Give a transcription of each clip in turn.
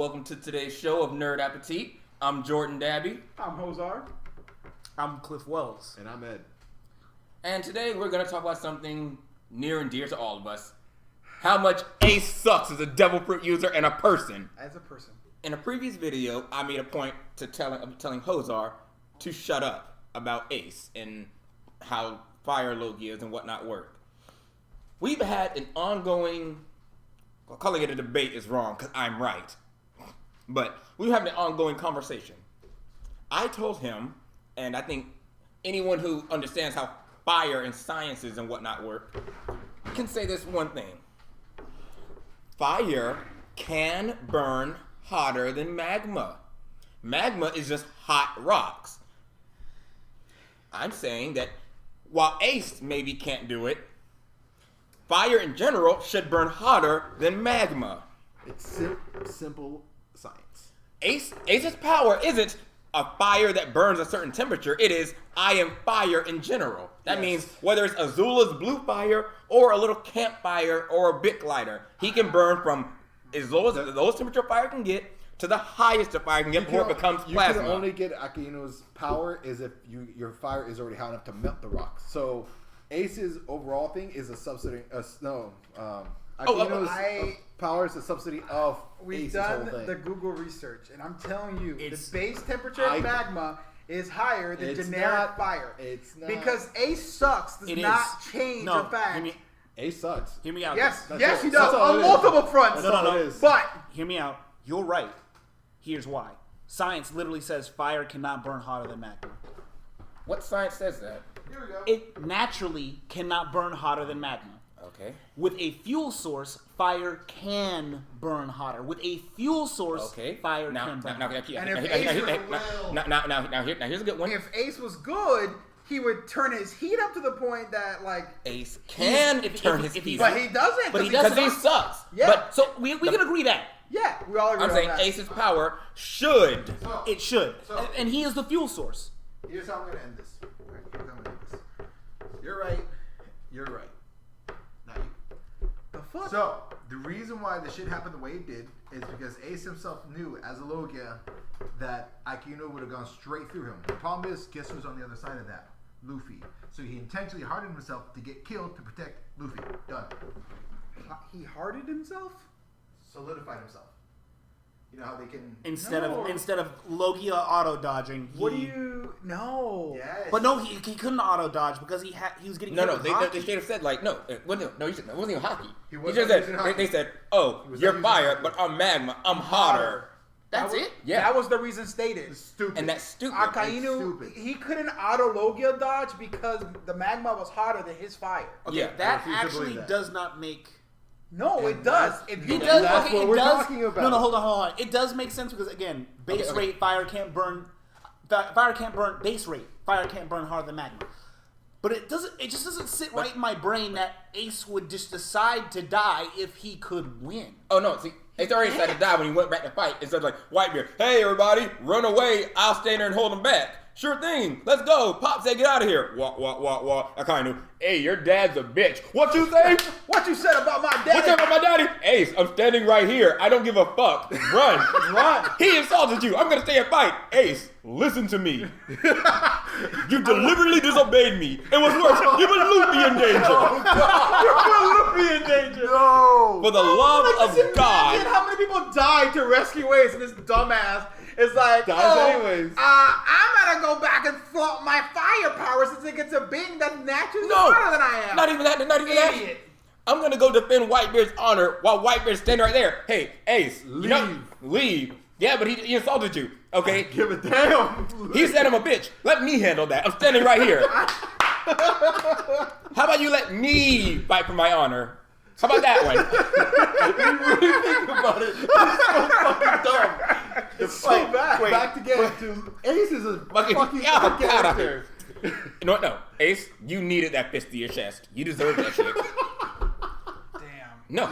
welcome to today's show of Nerd Appetit. I'm Jordan Dabby. I'm Hozar. I'm Cliff Wells. And I'm Ed. And today we're going to talk about something near and dear to all of us. How much Ace sucks as a devil fruit user and a person. As a person. In a previous video, I made a point to telling Hozar to shut up about Ace and how fire logias and whatnot work. We've had an ongoing, well, calling it a debate is wrong because I'm right, but we have an ongoing conversation. I told him, and I think anyone who understands how fire and sciences and whatnot work can say this one thing. Fire can burn hotter than magma. Magma is just hot rocks. I'm saying that while Ace maybe can't do it, fire in general should burn hotter than magma. It's simple science. Ace's power isn't a fire that burns a certain temperature. It is, I am fire in general. That means whether it's Azula's blue fire or a little campfire or a Bic lighter, he can burn from as low as the lowest temperature fire can get to the highest the fire can get before it becomes plasma. You can only get Akaino's power is if your fire is already hot enough to melt the rocks. So Ace's overall thing is a subsidy. Akaino's power is a subsidy of We've Ace's done whole thing. the Google research, and I'm telling you, the base temperature of magma is higher than generic fire. It's not. Because Ace sucks does not change the fact. Ace sucks. Hear me out. Yes, That's yes, it. he does That's all on it is. multiple fronts. That's all it is. But Hear me out. You're right. Here's why. Science literally says fire cannot burn hotter than magma. What science says that? here we go. It naturally cannot burn hotter than magma. Okay. With a fuel source, fire can burn hotter. With a fuel source, fire can burn hotter. Now, here's a good one. If Ace was good, he would turn his heat up to the point that, like, Ace can turn his heat but up. he doesn't. But he Because he sucks. Yeah. But So we can agree that. Yeah, we all agree I'm on saying that. Ace's power should. It should. So- And he is the fuel source. Here's how I'm going to end this. You're right. You're right. Not you. The fuck? So, the reason why the shit happened the way it did is because Ace himself knew, as a Logia, that Akino would have gone straight through him. The problem is, guess who's on the other side of that? Luffy. So he intentionally hardened himself to get killed to protect Luffy. Done. He hearted himself? Solidified himself. You know how they can... Instead No. of Logia auto dodging. What do you... No. Yes. But no, he couldn't auto dodge because he was getting No, hit with they hockey. should have said, like, no, it wasn't even hockey. He He wasn't just using said, hockey. they said, oh, was you're not using fire, hockey. but I'm magma, I'm hotter. That's That was- it. Yeah. That was the reason stated. It's stupid. And that's stupid. Akainu, stupid. he couldn't auto Logia dodge because the magma was hotter than his fire. Okay, Yeah, that I refuse to actually believe that. does not make. No, And it does. that's- If It you does. That's Okay, what it we're does. talking about. No, hold on. It does make sense because again, base Okay. rate fire can't burn. Fire can't burn base rate. Fire can't burn harder than magma. But it doesn't. It just doesn't sit right in my brain that Ace would just decide to die if he could win. Oh, no, see, Ace already decided to die when he went back to fight. Instead of like, Whitebeard, hey, everybody, run away, I'll stay there and hold him back. Sure thing, let's go. Pop say, get out of here. Walk. Akainu, hey, your dad's a bitch. What you say? What you said about my What's dad? up with my daddy? Ace, I'm standing right here. I don't give a fuck. Run. Run. He insulted you. I'm going to stay and fight. Ace, listen to me. You deliberately disobeyed me. It was worse. You put Luffy in danger. You put Luffy in danger. No! For the love Just of God. imagine how many people died to rescue Ace, and this dumbass is like, Dies anyways. I'm gonna go back and flaunt my fire power since it gets a being that's naturally No. hotter than I am. Not even that. Not even that. Idiot. I'm going to go defend Whitebeard's honor while Whitebeard's standing right there. Hey, Ace. Leave. Yeah, but he insulted you. Okay? Give a damn! He said I'm a bitch. Let me handle that. I'm standing right here. How about you let me fight for my honor? How about that one? Think about it. It's so fucking dumb. It's so bad. Back together to Ace is a fucking Yeah, good God, character. You know what? No. Ace, you needed that fist to your chest. You deserve that shit. Damn. No.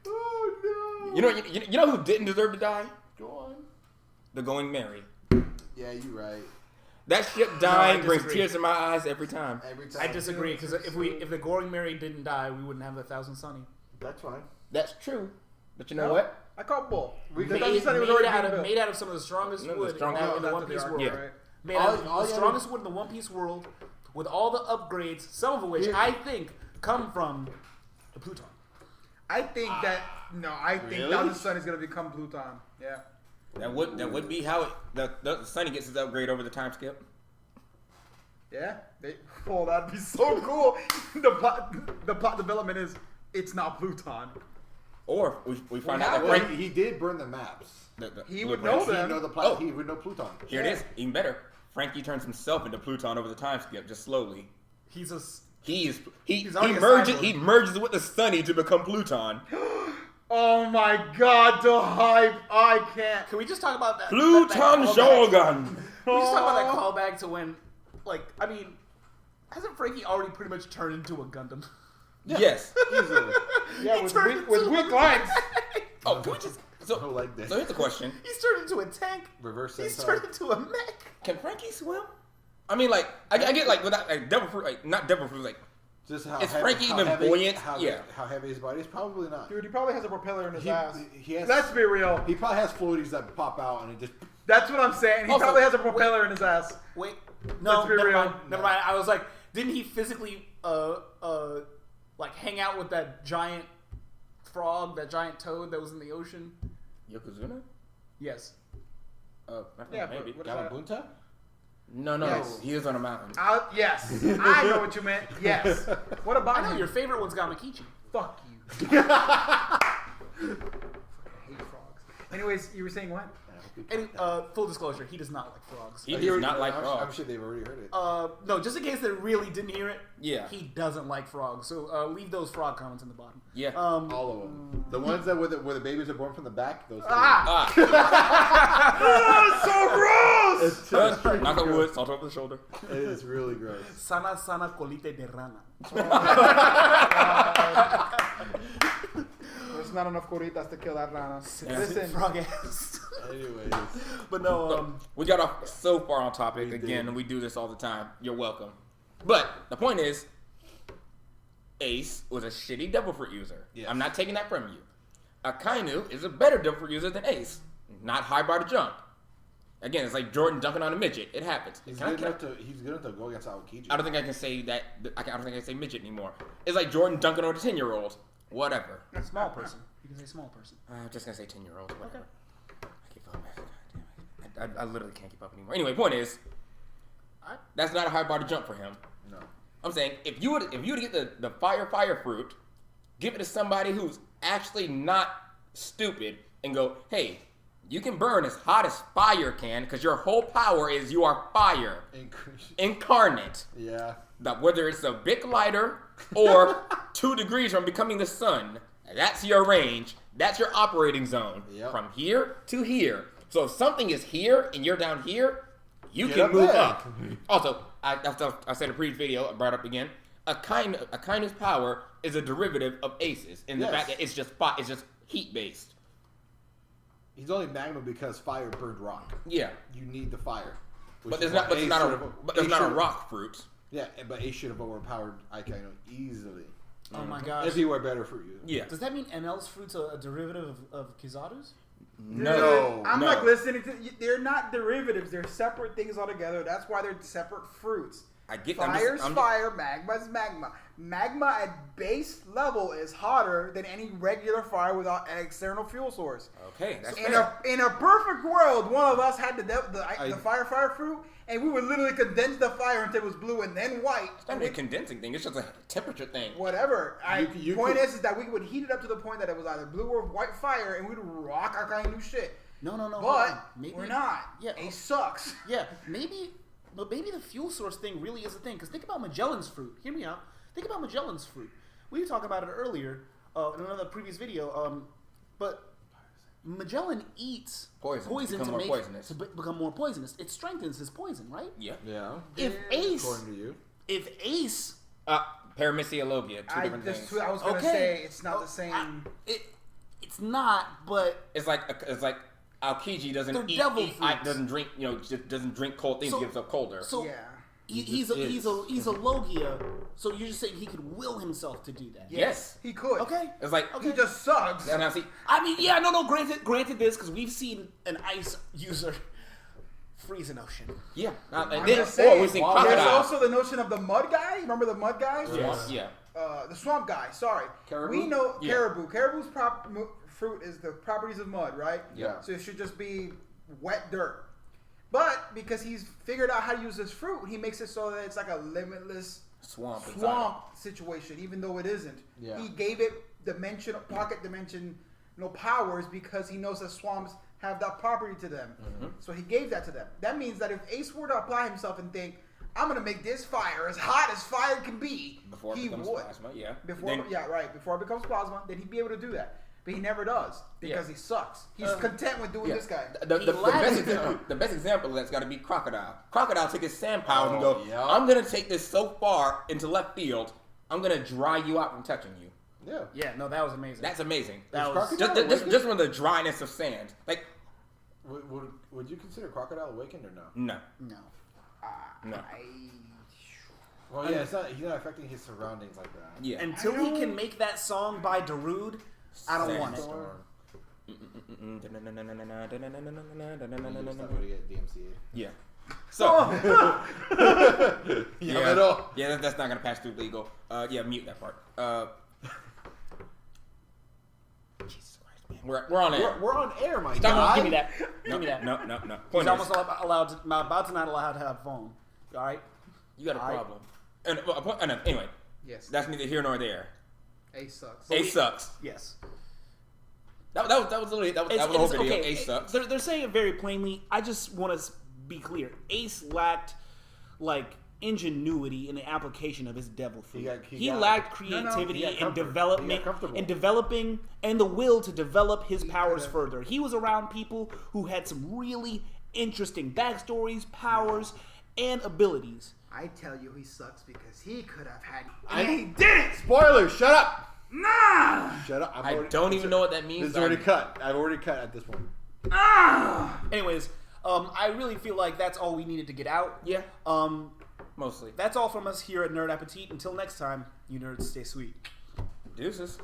Oh no. You know who didn't deserve to die? Go on. The Going Merry. Yeah, you're right. That ship dying brings disagree. tears to my eyes every time. Every time. I disagree because if the Goring Mary didn't die, we wouldn't have the Thousand Sunny. That's fine. That's true. But you know No. what? I call bull. Made out of some of the strongest wood in the One Piece world. Yeah. Right? Made out of the strongest wood in the One Piece world, with all the upgrades, some of which I think come from the Pluton. I think that now the sun is gonna become Pluton. Yeah. That would be how the Sunny gets his upgrade over the time skip. Yeah. That'd be so cool. The plot development is it's not Pluton. Or we find out that Frank, he did burn the maps. He would know them. He would know Pluton. Here it is, even better. Frankie turns himself into Pluton over the time skip, just slowly. He merges with the Sunny to become Pluton. Oh my God, the hype! I can't. Can we just talk about that? Pluton Shogun. Can we just talk about that callback to when, hasn't Frankie already pretty much turned into a Gundam? Yeah. Yes. Easily. Yeah, with weak legs. Oh, can we just... So here's the question. He's turned into a tank. Reverse He's Sentai. turned into a mech. Can Frankie swim? I mean, I get without devil fruit, not devil fruit, just how is heavy, Frankie how even heavy, buoyant? How heavy his body is? Probably not. Dude, he probably has a propeller in his ass. He has, Let's be real. He probably has floaties that pop out and it just... That's what I'm saying. He probably has a propeller in his ass. Wait, no, Let's be real. Never mind. I was like, didn't he physically hang out with that giant frog, that giant toad that was in the ocean? Yokozuna? Yes. Maybe. Galabunta? No, Yes. he is on a mountain. Yes. I know what you meant. Yes. What about I know him? your favorite one's Gamakichi. Fuck you. I hate frogs. Anyways, you were saying what? And full disclosure, he does not like frogs. He does not like I'm frogs. sure they've already heard it. No, just in case they really didn't hear it. Yeah. He doesn't like frogs. So leave those frog comments in the bottom. Yeah. All of them. The ones that where the babies are born from the back. Those. So gross. Knock on wood, salt over the shoulder. It is really gross. Sana colite de rana. There's not enough coritas to kill that rana. Listen. Frog ass. Anyways, But no, we got off so far on topic again, and we do this all the time. You're welcome. But the point is, Ace was a shitty devil fruit user. Yes. I'm not taking that from you. Akainu is a better devil fruit user than Ace. Not high bar to jump. Again, it's like Jordan dunking on a midget. It happens. he's good enough to go against Aokiji. I don't think I can say that. I don't think I can say midget anymore. It's like Jordan dunking on a 10-year-old. Whatever. small person. You can say small person. I'm just gonna say 10-year-old. Whatever. I keep going back. God damn it. I literally can't keep up anymore. Anyway, point is, that's not a high bar to jump for him. No. I'm saying if you would get the fire fruit, give it to somebody who's actually not stupid and go, hey, you can burn as hot as fire can because your whole power is you are fire incarnate. Yeah. That whether it's a big lighter or 2 degrees from becoming the sun, that's your range. That's your operating zone. Yep. From here to here. So if something is here and you're down here, you Get can up move there. up. Also, I said in a previous video, I brought up again, Akainu's power is a derivative of Ace's in the Yes. fact that it's just heat based. He's only magma because fire burned rock. Yeah. You need the fire. But there's not a rock fruit. Yeah, but Ace should have overpowered Akainu easily. Oh my gosh. If he were better for you. Yeah. Does that mean ML's fruit's a derivative of Kizaru's? No. I'm no. like listening to. They're not derivatives. They're separate things altogether. That's why they're separate fruits. I get Fire's fire, magma's magma. Magma at base level is hotter than any regular fire without an external fuel source. Okay, that's In fair. a perfect world, one of us had the fire fruit, and we would literally condense the fire until it was blue and then white. It's not a condensing thing. It's just a temperature thing. Whatever. You Point could- is that we would heat it up to the point that it was either blue or white fire, and we'd rock our kind of new shit. No. But Maybe, we're not. Yeah. Ace sucks. Yeah, maybe the fuel source thing really is a thing. Because think about Magellan's fruit. Hear me out. Think about Magellan's fruit. We talked about it earlier in another previous video. But Magellan eats Poison to become to more make poisonous. to become more poisonous. It strengthens his poison, right? Yeah. Yeah. If According to you. Ace, Paramecia logia, two different things. I was gonna say it's not the same. it's not. But It's like Aokiji They're doesn't devil eat fruits. doesn't drink, just doesn't drink cold things. So- He gets up colder. so Yeah. He's a logia, so you're just saying he could will himself to do that. Yes. He could. Okay. It's like He just sucks. and I see. I mean, yeah, no. Granted this because we've seen an ice user freeze an ocean. Yeah. And I'm then, just saying, we've seen Wow. There's crocodile. also the notion of the mud guy. Remember the mud guy? Yes. Yeah. The swamp guy. Sorry. Caribou? We know Yeah. caribou. Caribou's fruit is the properties of mud, right? Yeah. So it should just be wet dirt. But because he's figured out how to use this fruit, he makes it so that it's like a limitless Swamp. inside. swamp situation, even though it isn't. Yeah. He gave it pocket dimension, powers because he knows that swamps have that property to them. So he gave that to them. That means that if Ace were to apply himself and think, I'm gonna make this fire as hot as fire can be, Before it he becomes would. plasma. Yeah. Before Then- before it becomes plasma, then he'd be able to do that. But he never does because he sucks. He's content with doing Yeah. this guy. The best example of that's got to be Crocodile. Crocodile took his sand powers and go, yeah. I'm going to take this so far into left field, I'm going to dry you out from touching you. Yeah. Yeah, no, that was amazing. That's amazing. That Is was Crocodile Just from the dryness of sand. Like, Would you consider Crocodile awakened or no? no. no. No. Well, yeah, he's not affecting his surroundings like that. Yeah. Until he can make that song by Darude, I don't want it. Sandstorm. It's not going to get DMCA. Yeah. So, Yeah, at all. yeah, that's not going to pass through legal. Yeah, mute that part. Jesus Christ, man. We're on air. We're on air, my Stop. guy. Give me that. Give me that. No. He's Point almost is, allowed to, about to not allowed to have a phone. All right. you got a Alright. problem. Anyway, Yes. that's neither here nor there. Ace sucks. Ace sucks. Yes. That was literally that was the whole video. okay. Ace sucks. They're saying it very plainly. I just want to be clear. Ace lacked ingenuity in the application of his devil fruit. He lacked creativity He got and comfort. He development got comfortable. and developing and the will to develop his powers further. He was around people who had some really interesting backstories, powers, and abilities. I tell you he sucks because he could have had. And he didn't! Spoiler! Shut up! Nah! Shut up! I don't even know what that means. This is already cut. I've already cut at this point. Anyways, I really feel like that's all we needed to get out. Yeah, mostly. That's all from us here at Nerd Appetit. Until next time, you nerds stay sweet. Deuces.